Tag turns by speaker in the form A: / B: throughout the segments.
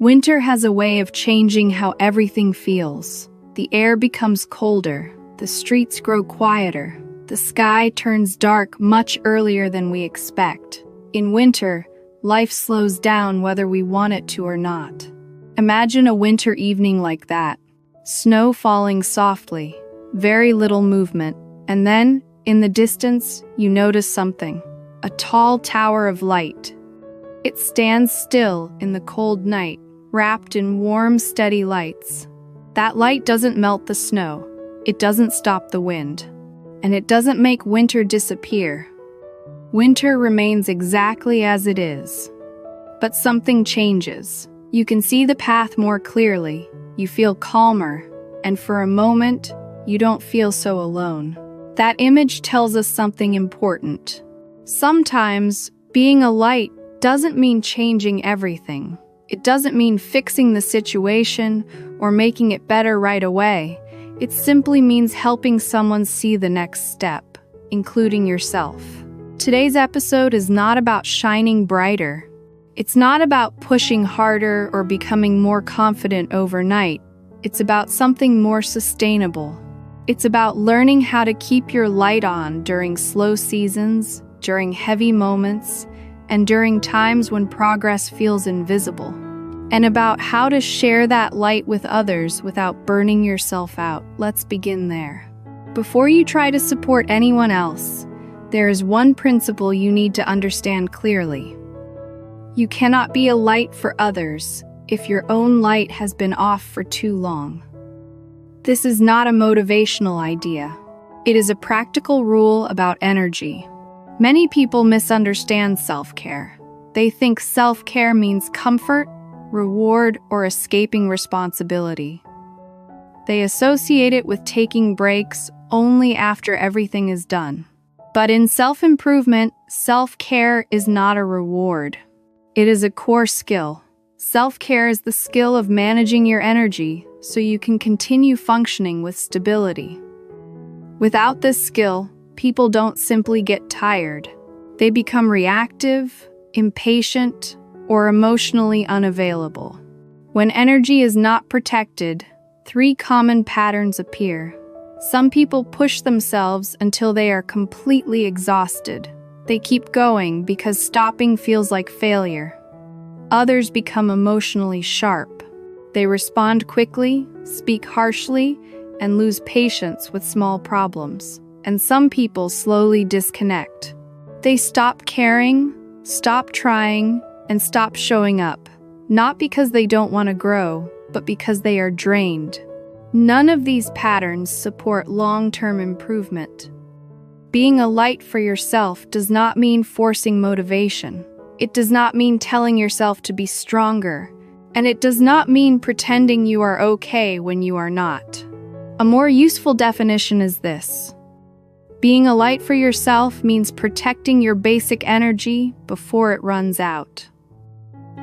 A: Winter has a way of changing how everything feels. The air becomes colder, the streets grow quieter, the sky turns dark much earlier than we expect. In winter, life slows down whether we want it to or not. Imagine a winter evening like that. Snow falling softly, very little movement, and then, in the distance, you notice something. A tall tower of light. It stands still in the cold night, wrapped in warm, steady lights. That light doesn't melt the snow, it doesn't stop the wind, and it doesn't make winter disappear. Winter remains exactly as it is. But something changes. You can see the path more clearly, you feel calmer, and for a moment, you don't feel so alone. That image tells us something important. Sometimes, being a light doesn't mean changing everything. It doesn't mean fixing the situation or making it better right away. It simply means helping someone see the next step, including yourself. Today's episode is not about shining brighter. It's not about pushing harder or becoming more confident overnight. It's about something more sustainable. It's about learning how to keep your light on during slow seasons, during heavy moments, and during times when progress feels invisible, and about how to share that light with others without burning yourself out. Let's begin there. Before you try to support anyone else, there is one principle you need to understand clearly. You cannot be a light for others if your own light has been off for too long. This is not a motivational idea. It is a practical rule about energy. Many people misunderstand self-care. They think self-care means comfort, reward, or escaping responsibility. They associate it with taking breaks only after everything is done. But in self-improvement, self-care is not a reward. It is a core skill. Self-care is the skill of managing your energy so you can continue functioning with stability. Without this skill, people don't simply get tired. They become reactive, impatient, or emotionally unavailable. When energy is not protected, 3 common patterns appear. Some people push themselves until they are completely exhausted. They keep going because stopping feels like failure. Others become emotionally sharp. They respond quickly, speak harshly, and lose patience with small problems. And some people slowly disconnect. They stop caring, stop trying, and stop showing up, not because they don't want to grow, but because they are drained. None of these patterns support long-term improvement. Being a light for yourself does not mean forcing motivation. It does not mean telling yourself to be stronger, and it does not mean pretending you are okay when you are not. A more useful definition is this. Being a light for yourself means protecting your basic energy before it runs out.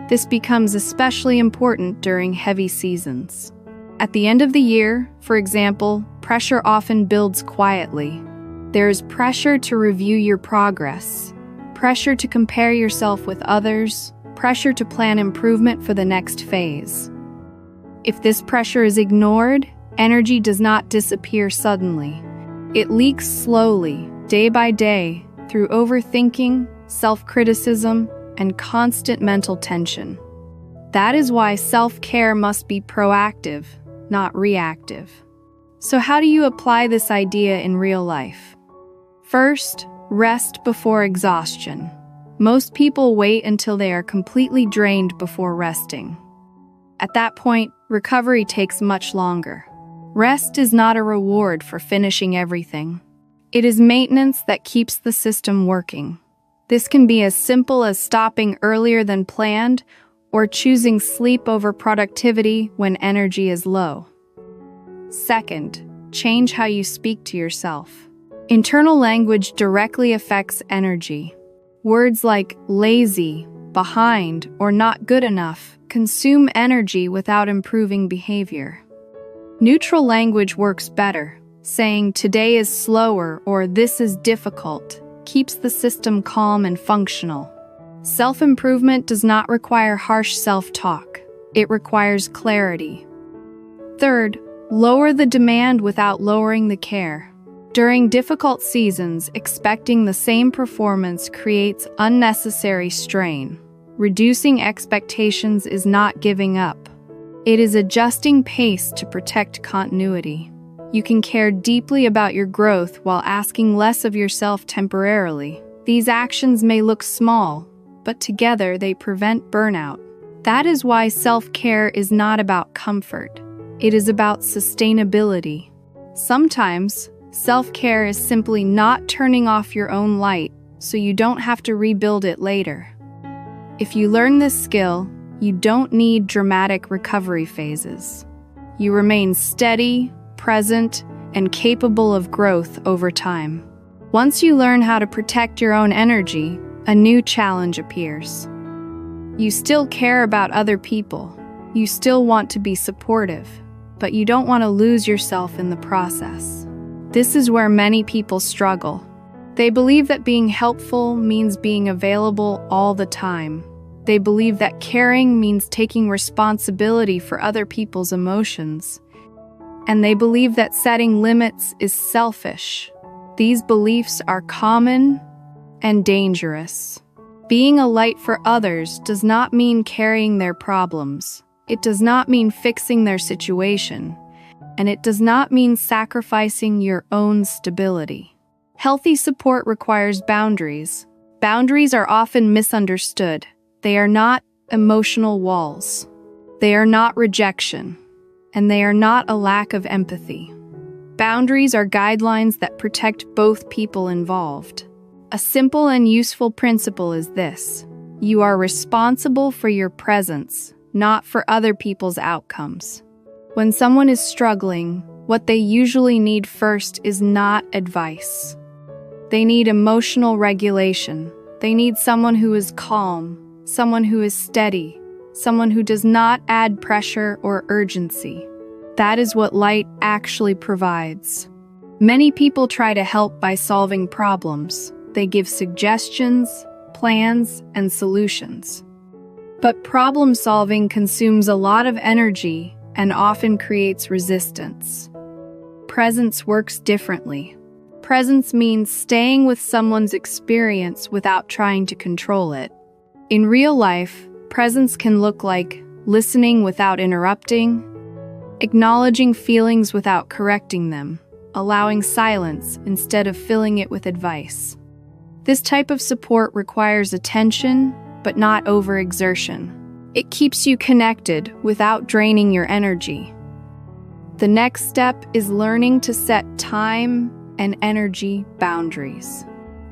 A: This becomes especially important during heavy seasons. At the end of the year, for example, pressure often builds quietly. There is pressure to review your progress, pressure to compare yourself with others, pressure to plan improvement for the next phase. If this pressure is ignored, energy does not disappear suddenly. It leaks slowly, day by day, through overthinking, self-criticism, and constant mental tension. That is why self-care must be proactive, not reactive. So how do you apply this idea in real life? First, rest before exhaustion. Most people wait until they are completely drained before resting. At that point, recovery takes much longer. Rest is not a reward for finishing everything. It is maintenance that keeps the system working. This can be as simple as stopping earlier than planned or choosing sleep over productivity when energy is low. Second, change how you speak to yourself. Internal language directly affects energy. Words like lazy, behind, or not good enough consume energy without improving behavior. Neutral language works better. Saying today is slower or this is difficult keeps the system calm and functional. Self-improvement does not require harsh self-talk. It requires clarity. Third, lower the demand without lowering the care. During difficult seasons, expecting the same performance creates unnecessary strain. Reducing expectations is not giving up. It is adjusting pace to protect continuity. You can care deeply about your growth while asking less of yourself temporarily. These actions may look small, but together they prevent burnout. That is why self-care is not about comfort. It is about sustainability. Sometimes, self-care is simply not turning off your own light so you don't have to rebuild it later. If you learn this skill, you don't need dramatic recovery phases. You remain steady, present, and capable of growth over time. Once you learn how to protect your own energy, a new challenge appears. You still care about other people. You still want to be supportive, but you don't want to lose yourself in the process. This is where many people struggle. They believe that being helpful means being available all the time. They believe that caring means taking responsibility for other people's emotions. And they believe that setting limits is selfish. These beliefs are common and dangerous. Being a light for others does not mean carrying their problems. It does not mean fixing their situation. And it does not mean sacrificing your own stability. Healthy support requires boundaries. Boundaries are often misunderstood. They are not emotional walls. They are not rejection. And they are not a lack of empathy. Boundaries are guidelines that protect both people involved. A simple and useful principle is this: you are responsible for your presence, not for other people's outcomes. When someone is struggling, what they usually need first is not advice. They need emotional regulation. They need someone who is calm, someone who is steady, someone who does not add pressure or urgency. That is what light actually provides. Many people try to help by solving problems. They give suggestions, plans, and solutions. But problem solving consumes a lot of energy and often creates resistance. Presence works differently. Presence means staying with someone's experience without trying to control it. In real life, presence can look like listening without interrupting, acknowledging feelings without correcting them, allowing silence instead of filling it with advice. This type of support requires attention, but not overexertion. It keeps you connected without draining your energy. The next step is learning to set time and energy boundaries.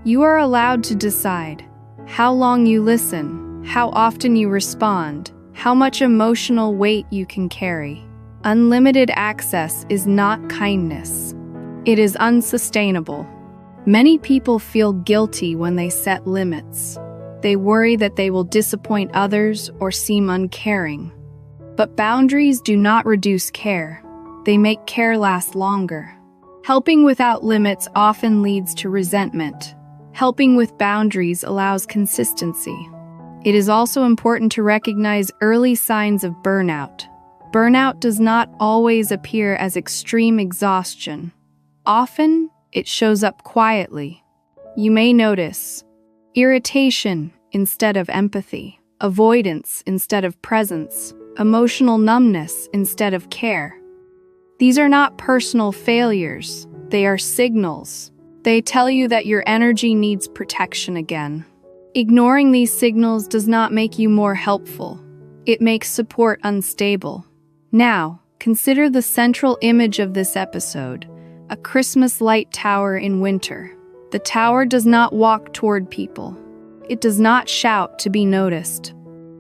A: You are allowed to decide how long you listen, how often you respond, how much emotional weight you can carry. Unlimited access is not kindness. It is unsustainable. Many people feel guilty when they set limits. They worry that they will disappoint others or seem uncaring. But boundaries do not reduce care. They make care last longer. Helping without limits often leads to resentment. Helping with boundaries allows consistency. It is also important to recognize early signs of burnout. Burnout does not always appear as extreme exhaustion. Often, it shows up quietly. You may notice irritation instead of empathy, avoidance instead of presence, emotional numbness instead of care. These are not personal failures. They are signals. They tell you that your energy needs protection again. Ignoring these signals does not make you more helpful. It makes support unstable. Now, consider the central image of this episode: a Christmas light tower in winter. The tower does not walk toward people. It does not shout to be noticed.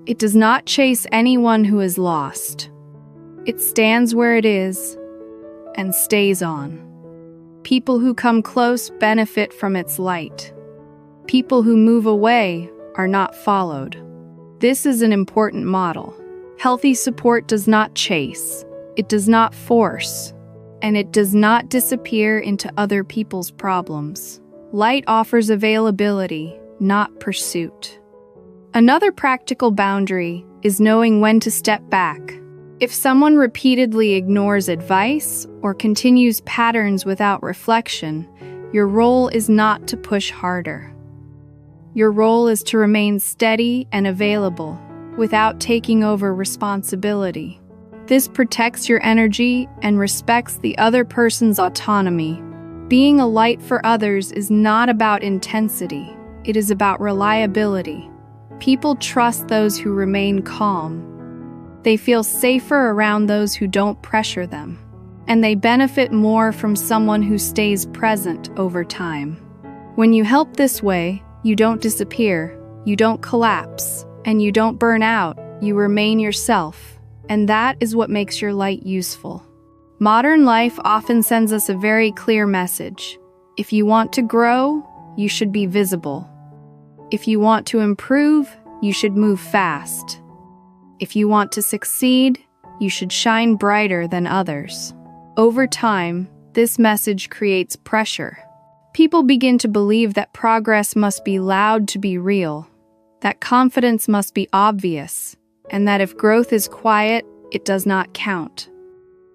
A: It does not chase anyone who is lost. It stands where it is and stays on. People who come close benefit from its light. People who move away are not followed. This is an important model. Healthy support does not chase. It does not force. And it does not disappear into other people's problems. Light offers availability, not pursuit. Another practical boundary is knowing when to step back. If someone repeatedly ignores advice or continues patterns without reflection, your role is not to push harder. Your role is to remain steady and available without taking over responsibility. This protects your energy and respects the other person's autonomy. Being a light for others is not about intensity, it is about reliability. People trust those who remain calm. They feel safer around those who don't pressure them, and they benefit more from someone who stays present over time. When you help this way, you don't disappear, you don't collapse, and you don't burn out, you remain yourself, and that is what makes your light useful. Modern life often sends us a very clear message. If you want to grow, you should be visible. If you want to improve, you should move fast. If you want to succeed, you should shine brighter than others. Over time, this message creates pressure. People begin to believe that progress must be loud to be real, that confidence must be obvious, and that if growth is quiet, it does not count.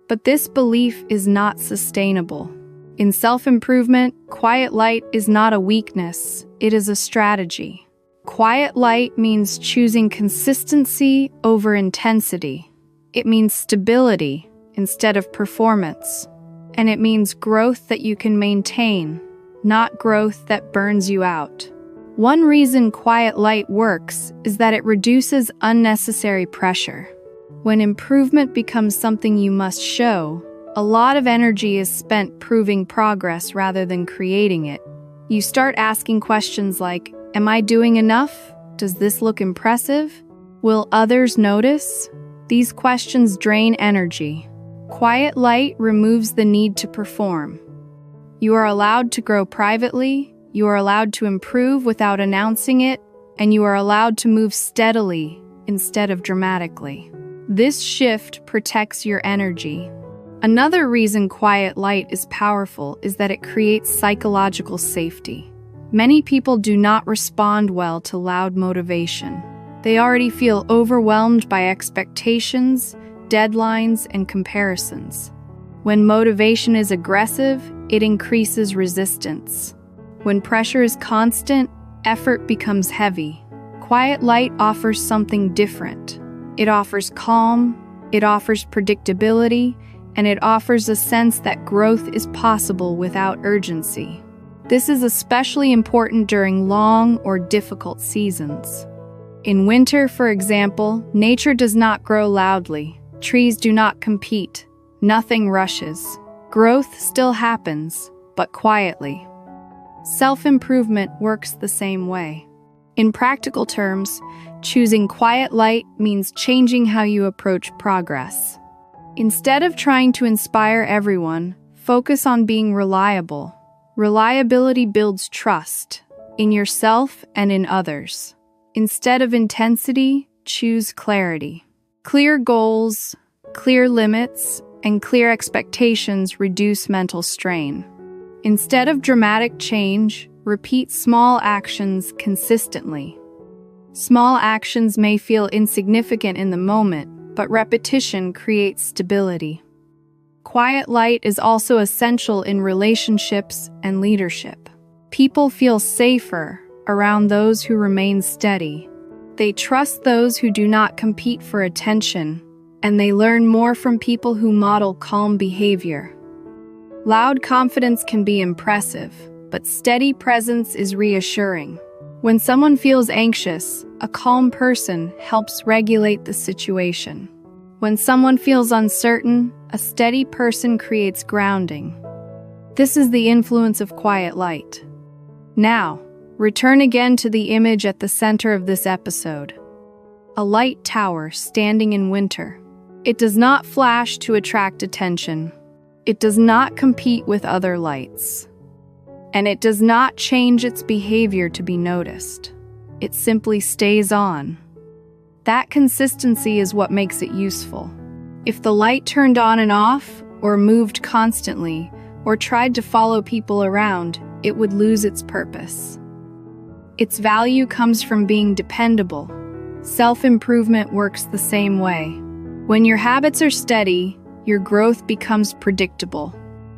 A: But this belief is not sustainable. In self-improvement, quiet light is not a weakness, it is a strategy. Quiet light means choosing consistency over intensity. It means stability instead of performance. And it means growth that you can maintain, not growth that burns you out. One reason quiet light works is that it reduces unnecessary pressure. When improvement becomes something you must show, a lot of energy is spent proving progress rather than creating it. You start asking questions like, am I doing enough? Does this look impressive? Will others notice? These questions drain energy. Quiet light removes the need to perform. You are allowed to grow privately, you are allowed to improve without announcing it, and you are allowed to move steadily instead of dramatically. This shift protects your energy. Another reason quiet light is powerful is that it creates psychological safety. Many people do not respond well to loud motivation. They already feel overwhelmed by expectations, deadlines, and comparisons. When motivation is aggressive, it increases resistance. When pressure is constant, effort becomes heavy. Quiet light offers something different. It offers calm, it offers predictability, and it offers a sense that growth is possible without urgency. This is especially important during long or difficult seasons. In winter, for example, nature does not grow loudly. Trees do not compete. Nothing rushes. Growth still happens, but quietly. Self-improvement works the same way. In practical terms, choosing quiet light means changing how you approach progress. Instead of trying to inspire everyone, focus on being reliable. Reliability builds trust in yourself and in others. Instead of intensity, choose clarity. Clear goals, clear limits, and clear expectations reduce mental strain. Instead of dramatic change, repeat small actions consistently. Small actions may feel insignificant in the moment, but repetition creates stability. Quiet light is also essential in relationships and leadership. People feel safer around those who remain steady. They trust those who do not compete for attention, and they learn more from people who model calm behavior. Loud confidence can be impressive, but steady presence is reassuring. When someone feels anxious, a calm person helps regulate the situation. When someone feels uncertain, a steady person creates grounding. This is the influence of quiet light. Now, return again to the image at the center of this episode. A light tower standing in winter. It does not flash to attract attention. It does not compete with other lights. And it does not change its behavior to be noticed. It simply stays on. That consistency is what makes it useful. If the light turned on and off, or moved constantly, or tried to follow people around, it would lose its purpose. Its value comes from being dependable, Self-improvement works the same way. When your habits are steady, your growth becomes predictable.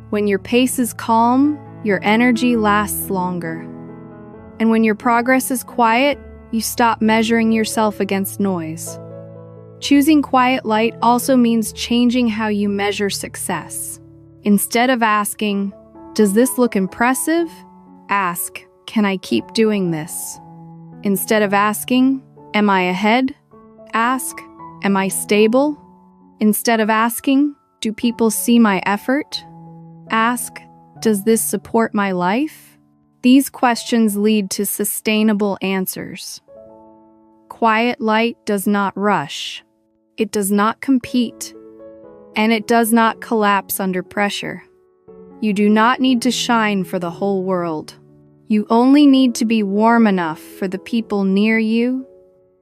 A: When your pace is calm, your energy lasts longer. And when your progress is quiet, you stop measuring yourself against noise. Choosing quiet light also means changing how you measure success. Instead of asking, "Does this look impressive?" ask, "Can I keep doing this?" Instead of asking, "Am I ahead?" ask, "Am I stable?" Instead of asking, "Do people see my effort?" ask, "Does this support my life?" These questions lead to sustainable answers. Quiet light does not rush. It does not compete. And it does not collapse under pressure. You do not need to shine for the whole world. You only need to be warm enough for the people near you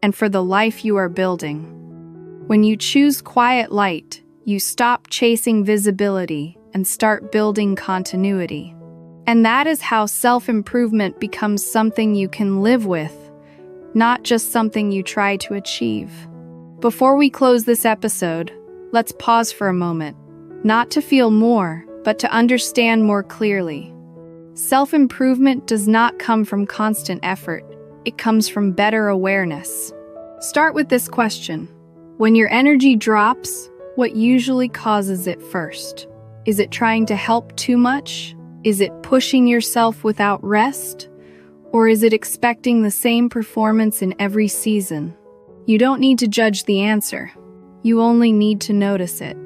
A: and for the life you are building. When you choose quiet light, you stop chasing visibility and start building continuity. And that is how self-improvement becomes something you can live with, not just something you try to achieve. Before we close this episode, let's pause for a moment, not to feel more, but to understand more clearly. Self-improvement does not come from constant effort. It comes from better awareness. Start with this question. When your energy drops, what usually causes it first? Is it trying to help too much? Is it pushing yourself without rest? Or is it expecting the same performance in every season? You don't need to judge the answer. You only need to notice it.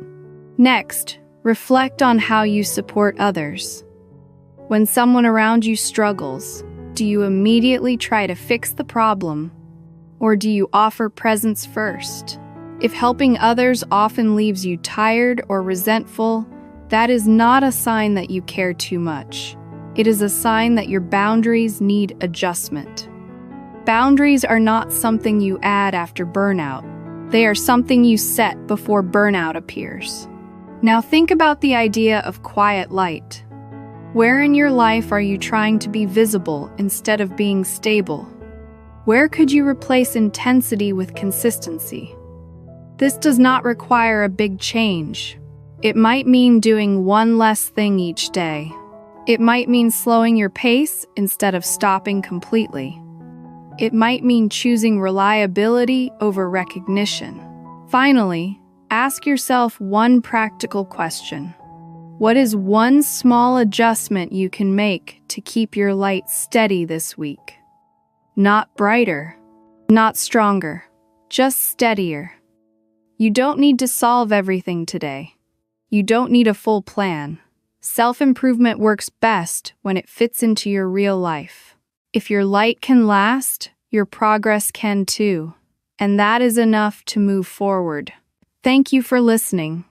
A: Next, reflect on how you support others. When someone around you struggles, do you immediately try to fix the problem? Or do you offer presence first? If helping others often leaves you tired or resentful, that is not a sign that you care too much. It is a sign that your boundaries need adjustment. Boundaries are not something you add after burnout. They are something you set before burnout appears. Now think about the idea of quiet light. Where in your life are you trying to be visible instead of being stable? Where could you replace intensity with consistency? This does not require a big change. It might mean doing one less thing each day. It might mean slowing your pace instead of stopping completely. It might mean choosing reliability over recognition. Finally, ask yourself one practical question. What is one small adjustment you can make to keep your light steady this week? Not brighter, not stronger, just steadier. You don't need to solve everything today. You don't need a full plan. Self-improvement works best when it fits into your real life. If your light can last, your progress can too. And that is enough to move forward. Thank you for listening.